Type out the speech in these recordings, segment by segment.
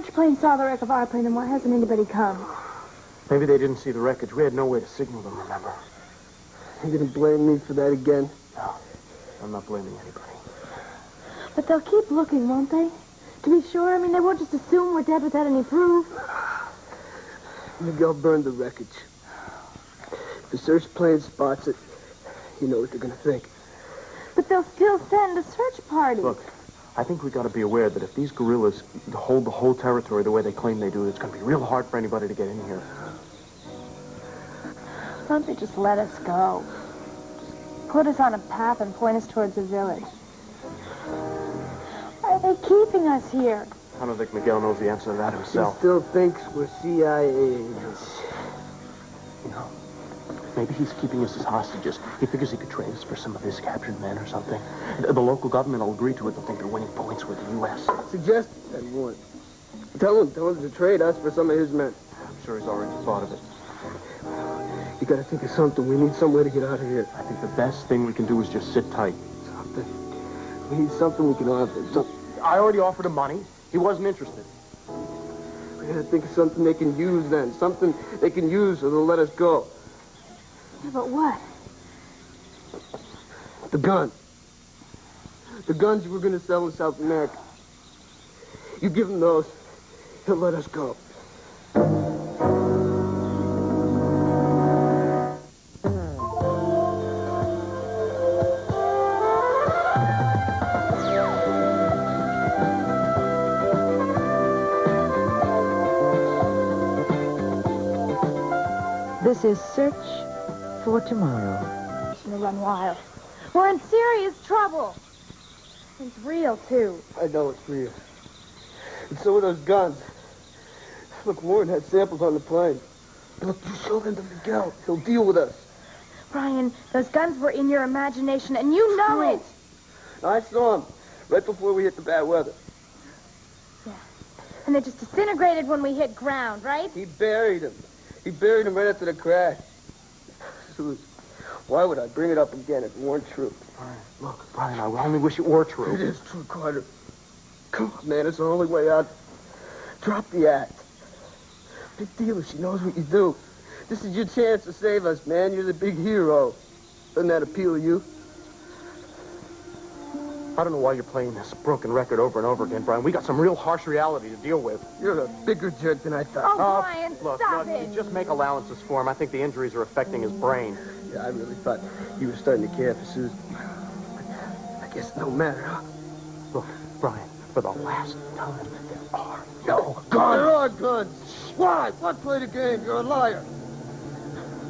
search plane saw the wreck of our plane, then why hasn't anybody come? Maybe they didn't see the wreckage. We had no way to signal them, remember? You're gonna blame me for that again? No, I'm not blaming anybody. But they'll keep looking, won't they? To be sure, I mean, they won't just assume we're dead without any proof. Miguel burned the wreckage. If the search plane spots it, you know what they're gonna think. But they'll still send a search party. Look, I think we gotta be aware that if these guerrillas hold the whole territory the way they claim they do, it's gonna be real hard for anybody to get in here. Why don't they just let us go? Just put us on a path and point us towards the village. Why are they keeping us here? I don't think Miguel knows the answer to that He himself. still thinks we're CIA agents. You know, maybe he's keeping us as hostages. He figures he could trade us for some of his captured men or something. The local government will agree to it. They'll think they're winning points with the U.S. Suggest that one. Tell him to trade us for some of his men. I'm sure he's already thought of it. You gotta think of something. We need somewhere to get out of here. I think the best thing we can do is just sit tight. Something. We need something we can offer. I already offered him money. He wasn't interested. We gotta think of something they can use then. Something they can use so they'll let us go. Yeah, but what? The gun. The guns you were gonna sell in South America. You give him those, he'll let us go. This is Search for Tomorrow. It's gonna run wild. We're in serious trouble. It's real, too. I know it's real. And so are those guns. Look, Warren had samples on the plane. Look, you show them to Miguel. He'll deal with us. Brian, those guns were in your imagination, and you know it. I saw them right before we hit the bad weather. Yeah. And they just disintegrated when we hit ground, right? He buried them. He buried them right after the crash. Suze, why would I bring it up again if it weren't true? Brian, I only wish it were true. It is true, Carter. Come on, man, it's the only way out. Drop the act. Big deal if she knows what you do. This is your chance to save us, man. You're the big hero. Doesn't that appeal to you? I don't know why you're playing this broken record over and over again, Brian. We got some real harsh reality to deal with. You're a bigger jerk than I thought. Oh, Brian, stop it. You just make allowances for him. I think the injuries are affecting his brain. Yeah, I really thought you were starting to care for Susan. I guess no matter, huh? Look, Brian, for the last time, there are no guns. There are guns. Why? What play the game? You're a liar.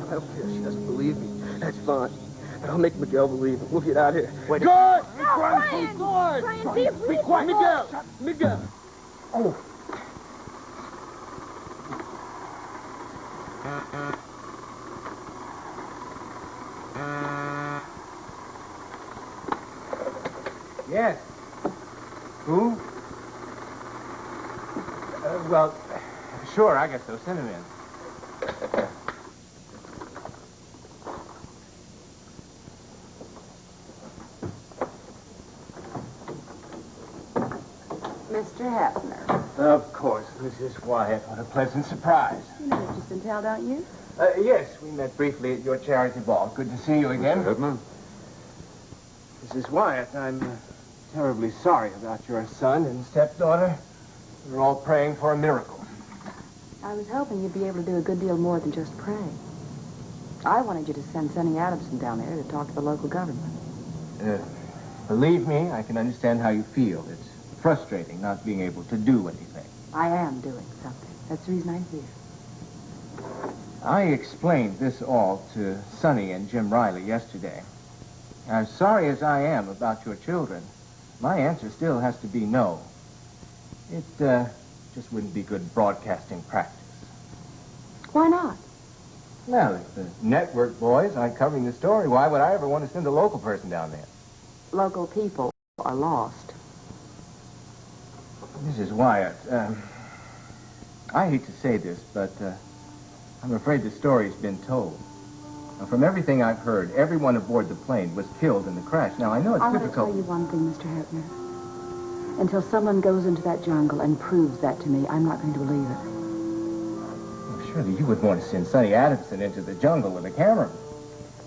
I don't care if she doesn't believe me. That's fine. But I'll make Miguel believe it. We'll get out of here. Wait. Guard! No, Brian! Guard! Brian, be quiet. Miguel! Miguel! Oh. Yes. Who? Well, sure, I guess so. Send him in. Mr. Hefner. Of course, Mrs. Wyatt. What a pleasant surprise. You know Mr. Sintel, don't you? Yes, we met briefly at your charity ball. Good to see you again. Goodman. Mrs. Wyatt, I'm terribly sorry about your son and stepdaughter. We're all praying for a miracle. I was hoping you'd be able to do a good deal more than just pray. I wanted you to send Sonny Adamson down there to talk to the local government. Believe me, I can understand how you feel. It's frustrating not being able to do anything. I am doing something. That's the reason I'm here. I explained this all to Sonny and Jim Riley yesterday. As sorry as I am about your children, my answer still has to be no. It just wouldn't be good broadcasting practice. Why not? Well, if the network boys aren't covering the story, why would I ever want to send a local person down there? Local people are lost. Mrs. Wyatt, I hate to say this, but I'm afraid the story's been told. Now, from everything I've heard, everyone aboard the plane was killed in the crash. Now, I know it's I want to difficult. tell you one thing, Mr. Hefner. Until someone goes into that jungle and proves that to me, I'm not going to believe it. Well, surely you would want to send Sonny Adamson into the jungle with a camera.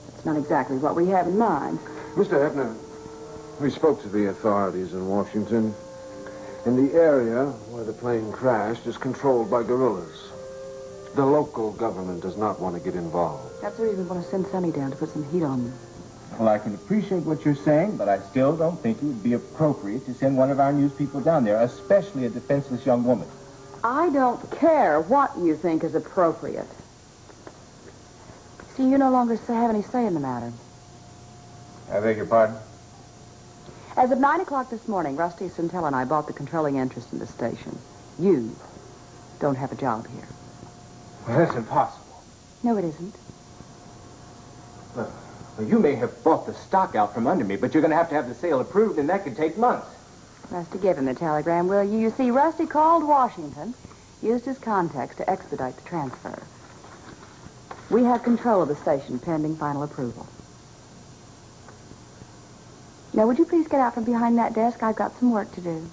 It's not exactly what we have in mind. Mr. Hepner, we spoke to the authorities in Washington. In the area where the plane crashed is controlled by guerrillas. The local government does not want to get involved. That's the reason we want to send Sonny down to put some heat on them. Well, I can appreciate what you're saying, but I still don't think it would be appropriate to send one of our news people down there, especially a defenseless young woman. I don't care what you think is appropriate. See, you no longer have any say in the matter. I beg your pardon? As of 9 o'clock this morning, Rusty Centella and I bought the controlling interest in the station. You don't have a job here. Well, that's impossible. No, it isn't. Well, you may have bought the stock out from under me, but you're going to have the sale approved, and that could take months. Rusty, give him the telegram, will you? You see, Rusty called Washington, used his contacts to expedite the transfer. We have control of the station pending final approval. Now, would you please get out from behind that desk? I've got some work to do.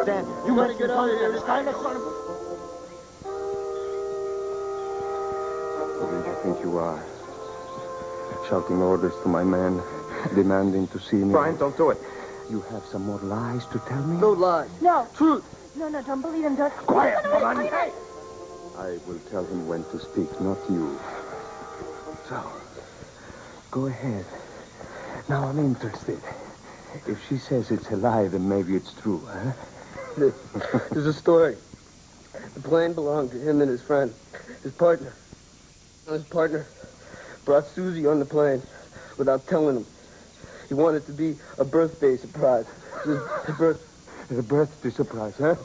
Dan, you gotta get out of here. This guy son of a... Who do you think you are? Shouting orders to my men, demanding to see me. Brian, don't do it. You have some more lies to tell me? No lies. No. Truth. No, don't believe him. Don't. Quiet, woman. Hey. I will tell him when to speak, not you. So, go ahead. Now I'm interested. If she says it's a lie, then maybe it's true, huh? There's a story. The plane belonged to him and his friend, his partner. His partner brought Susie on the plane without telling him. He wanted it to be a birthday surprise. A birthday surprise, huh?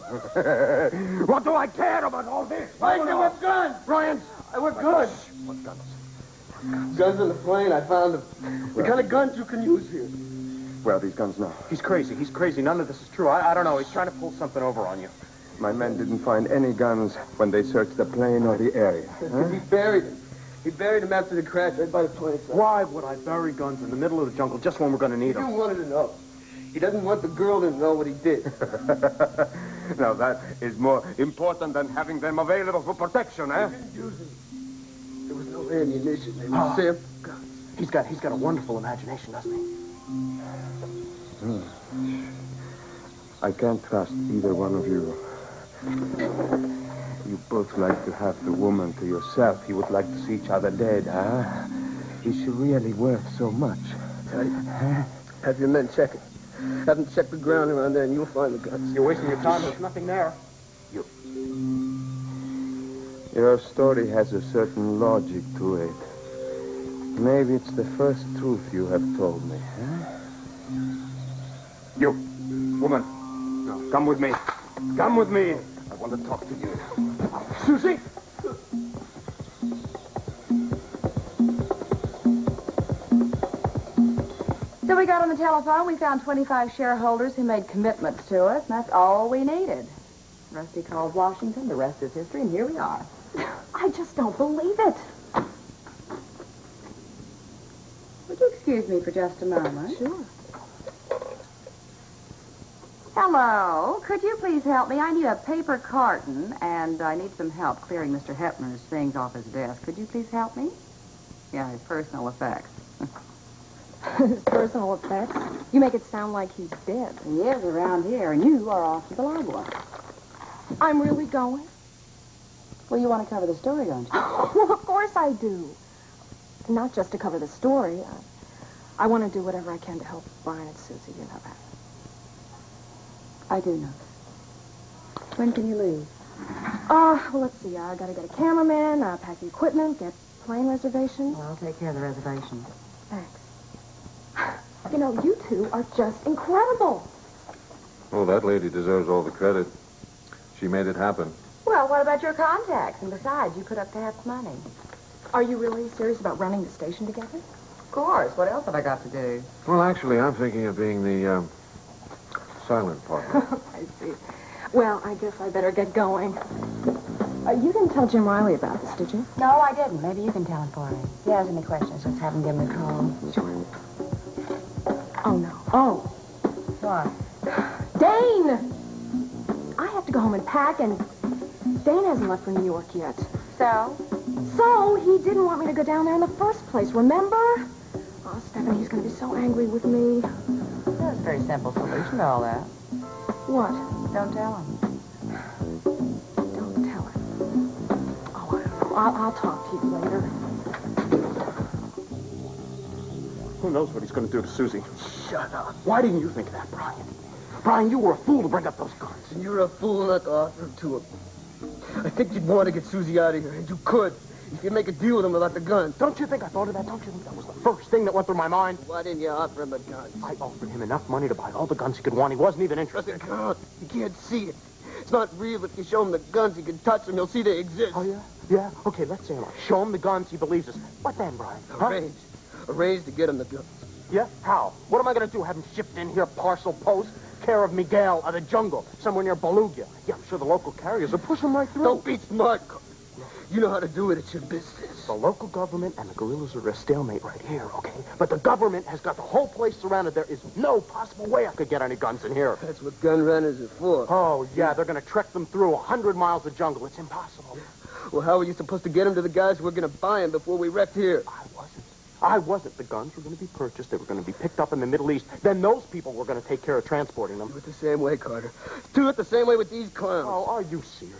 What do I care about all this? Brian, there were guns! Brian, What guns? what guns? Guns on the plane, I found them. The kind of guns you can use here. Where are these guns now? He's crazy. He's crazy. None of this is true. I don't know. He's trying to pull something over on you. My men didn't find any guns when they searched the plane or the area. Huh? He buried them. He buried them after the crash right by the plane site. Why would I bury guns in the middle of the jungle just when we're going to need You them? wanted to know. He doesn't want the girl to know what he did. Now that is more important than having them available for protection, eh? There was no ammunition. They were simple guns. He's got a wonderful imagination, doesn't he? I can't trust either one of you. You both like to have the woman to yourself. You would like to see each other dead, huh? Is she really worth so much? Have your men check it. Have them check the ground around there and you'll find the guns. You're wasting your time. There's nothing there. Your story has a certain logic to it. Maybe it's the first truth you have told me, huh? You, woman. No, come with me. Come with me. I want to talk to you. Susie! So we got on the telephone. We found 25 shareholders who made commitments to us, and that's all we needed. Rusty called Washington. The rest is history, and here we are. I just don't believe it. Would you excuse me for just a moment? Sure. Hello. Could you please help me? I need a paper carton, and I need some help clearing Mr. Hepner's things off his desk. Could you please help me? Yeah, his personal effects. His personal effects. You make it sound like he's dead. He is around here, and you are off to Balagua. I'm really going? Well, you want to cover the story, don't you? Well, of course I do. Not just to cover the story. I want to do whatever I can to help Brian and Susie, you know that. I do know. When can you leave? Well, let's see. I got to get a cameraman, pack the equipment, get plane reservations. Well, I'll take care of the reservations. Thanks. You know, you two are just incredible. Oh, that lady deserves all the credit. She made it happen. Well, what about your contacts? And besides, you put up half money. Are you really serious about running the station together? Of course. What else have I got to do? Well, actually, I'm thinking of being the, silent partner. I see. Well, I guess I better get going. You didn't tell Jim Riley about this, did you? No, I didn't. Maybe you can tell him for me. If he has any questions, just have him give me a call. Sure. Oh, no. Oh. What? Dane! I have to go home and pack, and Dane hasn't left for New York yet. So? So, he didn't want me to go down there in the first place, remember? Oh, Stephanie, he's going to be so angry with me. There's a very simple solution to all that. What? Don't tell him. Don't tell him. Oh, I don't know. I'll talk to you later. Who knows what he's going to do to Susie? Shut up. Why didn't you think of that, Brian? Brian, you were a fool to bring up those guns. And you're a fool not to offer them to him. I think you'd want to get Susie out of here, and you could. If you make a deal with him about the gun. Don't you think I thought of that? Don't you think that was the first thing that went through my mind? Why didn't you offer him a gun? I offered him enough money to buy all the guns he could want. He wasn't even interested. Doesn't count. You can't see it. It's not real. If you show him the guns, he can touch them. He'll see they exist. Oh, yeah? Yeah? Okay, let's say I show him the guns. He believes us. What then, Brian? Huh? Arrange. Arrange to get him the guns. Yeah? How? What am I going to do? Have him shipped in here, parcel post, care of Miguel of the jungle, somewhere near Beluga? Yeah, I'm sure the local carriers will push him right through. Don't be smart, Carter. You know how to do it. It's your business. The local government and the guerrillas are at a stalemate right here, okay? But the government has got the whole place surrounded. There is no possible way I could get any guns in here. That's what gun runners are for. Oh, yeah, they're going to trek them through 100 miles of jungle. It's impossible. Well, how are you supposed to get them to the guys who are going to buy them before we wrecked here? I wasn't. The guns were going to be purchased. They were going to be picked up in the Middle East. Then those people were going to take care of transporting them. Do it the same way, Carter. Do it the same way with these clowns. Oh, are you serious?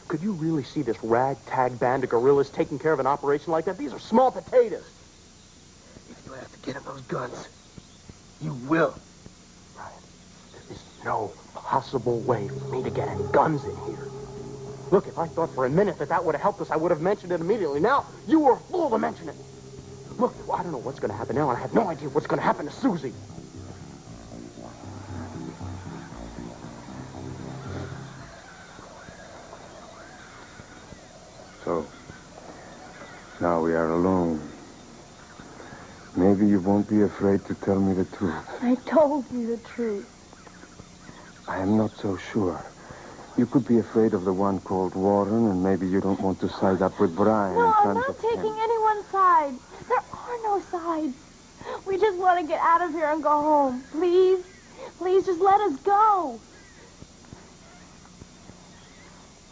Could you really see this ragtag band of guerrillas taking care of an operation like that? These are small potatoes. If you have to get him those guns, you will. Brian, there is no possible way for me to get any guns in here. Look, if I thought for a minute that would have helped us, I would have mentioned it immediately. Now, you were a fool to mention it. Look, I don't know what's going to happen now, and I have no idea what's going to happen to Susie. So, now we are alone. Maybe you won't be afraid to tell me the truth. I told you the truth. I am not so sure. You could be afraid of the one called Warren, and maybe you don't want to side up with Brian No, in I'm front not of taking him. anyone's side. There are no sides. We just want to get out of here and go home. Please? Please, just let us go.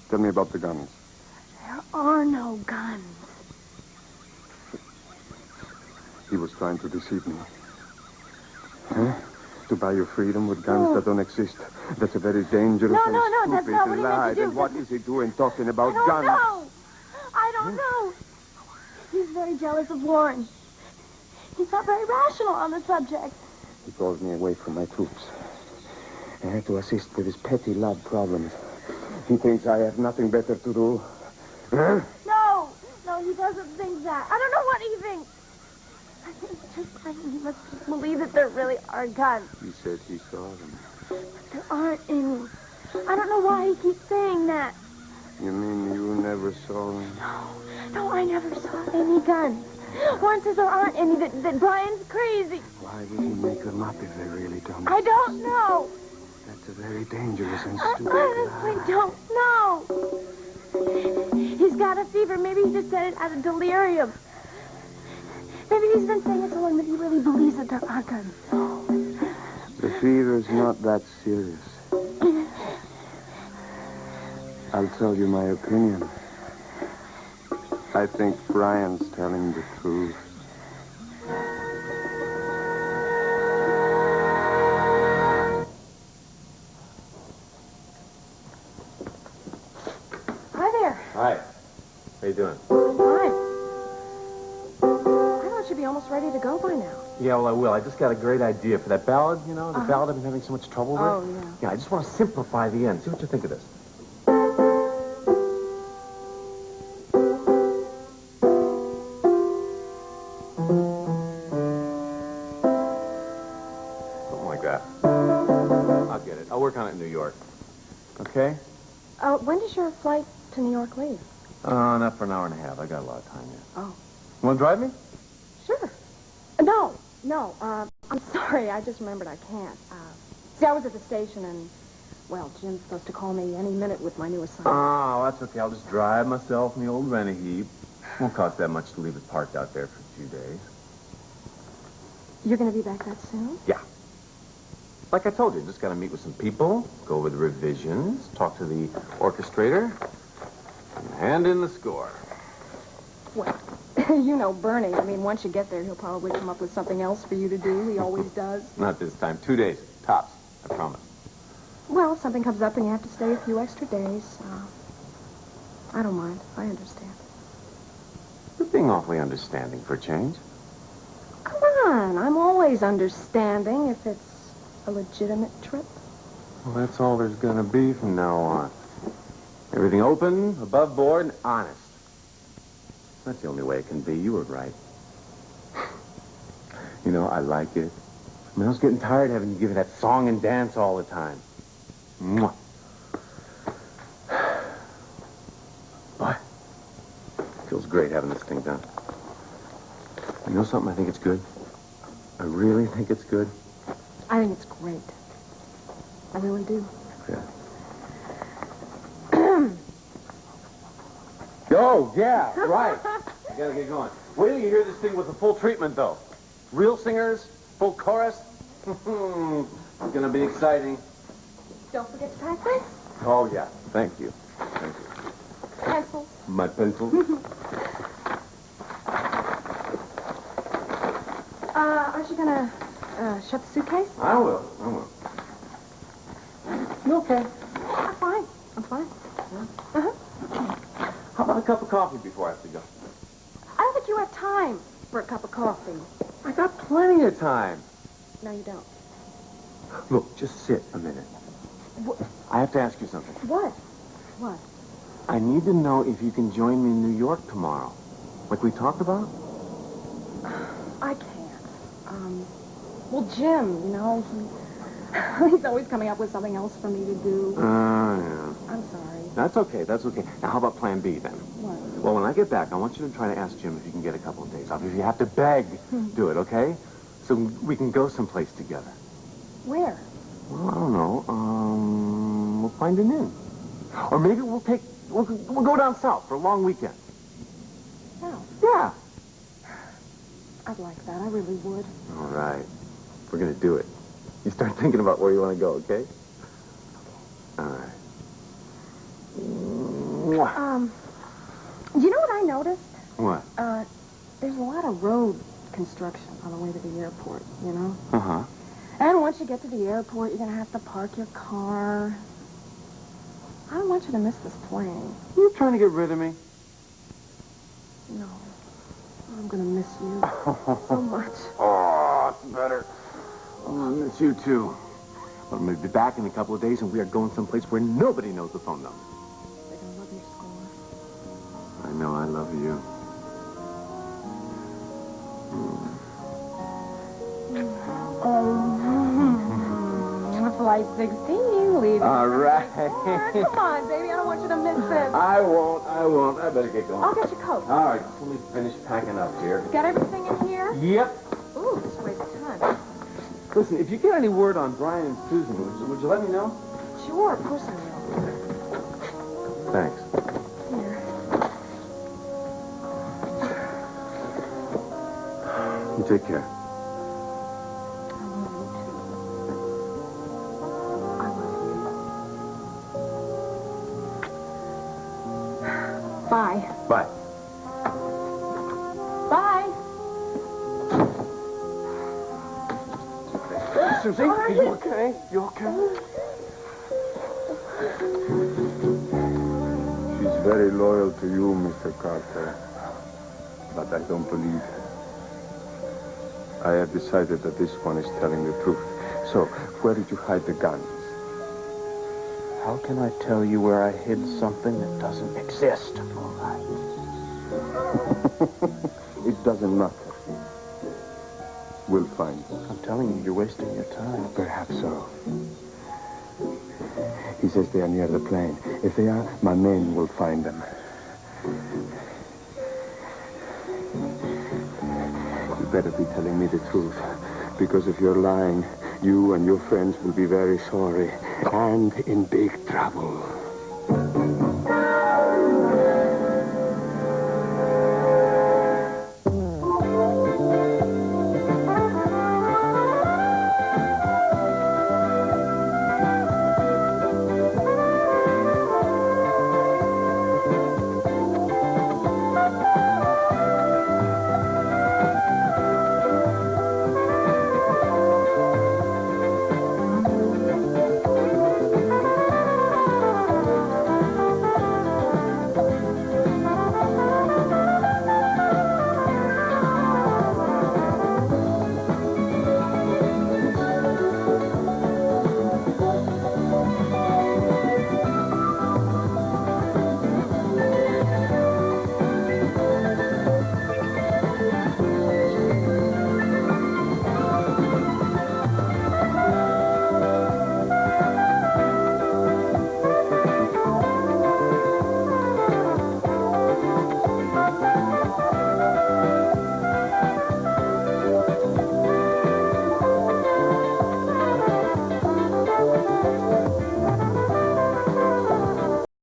Tell me about the guns. There are no guns. He was trying to deceive me. Huh? To buy your freedom with guns that don't exist. That's a very dangerous No, and no, no, that's stupid not what he meant to lie. do. Then what is he doing talking about I don't guns? know. I don't know. He's very jealous of Warren. He's not very rational on the subject. He calls me away from my troops. I had to assist with his petty love problems. He thinks I have nothing better to do. Huh? No, he doesn't think that. I don't know what he thinks. I think he must just believe that there really are guns. He said he saw them. But there aren't any. I don't know why he keeps saying that. You mean you never saw them? No, I never saw any guns. Warren says there aren't any, that Brian's crazy. Why would he make them up if they really don't? I don't know. That's a very dangerous and I stupid honestly lie. don't know. He's got a fever. Maybe he just said it out of delirium. Maybe he's been saying it so long that he really believes that there are guns. The fever's not that serious. I'll tell you my opinion. I think Brian's telling the truth. Hi there. Hi. How you doing? Fine. I thought you'd be almost ready to go by now. Yeah, well, I will. I just got a great idea for that ballad, you know, the ballad I've been having so much trouble with. Oh, yeah. Yeah, I just want to simplify the end. See what you think of this. Something like that. I'll get it. I'll work on it in New York. Okay? When does your flight to New York leave? Not for an hour and a half. I got a lot of time yet. Oh. You want to drive me? Sure. No, I'm sorry. I just remembered I can't. See, I was at the station and, well, Jim's supposed to call me any minute with my new assignment. Oh, that's okay. I'll just drive myself in the old Renegade. Won't cost that much to leave it parked out there for a few days. You're going to be back that soon? Yeah. Like I told you, just got to meet with some people, go over the revisions, talk to the orchestrator, and hand in the score. Well, you know Bernie. I mean, once you get there, he'll probably come up with something else for you to do. He always does. Not this time. 2 days. Tops. I promise. Well, if something comes up and you have to stay a few extra days, I don't mind. I understand. You're being awfully understanding for a change. Come on. I'm always understanding if it's a legitimate trip. Well, that's all there's going to be from now on. Everything open, above board, and honest. That's the only way it can be. You were right. You know, I like it. I mean, I was getting tired of having you give me that song and dance all the time. Mwah. Boy, feels great having this thing done. You know something? I think it's good. I really think it's good. I think it's great. I really do. Yeah. Oh, yeah, right. I gotta get going. Wait till you hear this thing with the full treatment, though. Real singers, full chorus. It's gonna be exciting. Don't forget to pack this. Oh, yeah. Thank you. Thank you. Pencils. My pencil. Aren't you gonna shut the suitcase? I will. I will. You okay? I'm fine. I'm fine. Uh-huh. How about a cup of coffee before I have to go? I don't think you have time for a cup of coffee. I got plenty of time. No, you don't. Look, just sit a minute. What? I have to ask you something. What? What? I need to know if you can join me in New York tomorrow. Like we talked about? I can't. Well, Jim, you know, he's always coming up with something else for me to do. Yeah. I'm sorry. That's okay. That's okay. Now, how about plan B, then? What? Well, when I get back, I want you to try to ask Jim if you can get a couple of days off. If you have to beg, do it, okay? So we can go someplace together. Where? Well, I don't know. We'll find an inn. Or maybe we'll go down south for a long weekend. No. Yeah. I'd like that. I really would. All right. We're going to do it. You start thinking about where you want to go, okay? All right. Mwah. You know what I noticed? What? There's a lot of road construction on the way to the airport, you know? Uh-huh. And once you get to the airport, you're going to have to park your car. I don't want you to miss this plane. You trying to get rid of me? No. I'm going to miss you so much. Oh, it's better. Oh, I miss you, too. But I'm going to be back in a couple of days, and we are going someplace where nobody knows the phone number. They're going to love your score. I know I love you. Flight 16, leaving. All right. Come on, baby. I don't want you to miss this. I won't. I better get going. I'll get your coat. All right, let me finish packing up here. Got everything in here? Yep. Ooh, this is a waste of time. Listen, if you get any word on Brian and Susan, would you let me know? Sure, of course I will. Thanks. Here. You take care. Bye. Bye. Bye. Susie, are you okay? You okay? She's very loyal to you, Mr. Carter. But I don't believe her. I have decided that this one is telling the truth. So, where did you hide the guns? How can I tell you where I hid something that doesn't exist? All right. It doesn't matter. We'll find them. I'm telling you, you're wasting your time. Perhaps so. He says they are near the plane. If they are, my men will find them. You better be telling me the truth. Because if you're lying, you and your friends will be very sorry and in big trouble.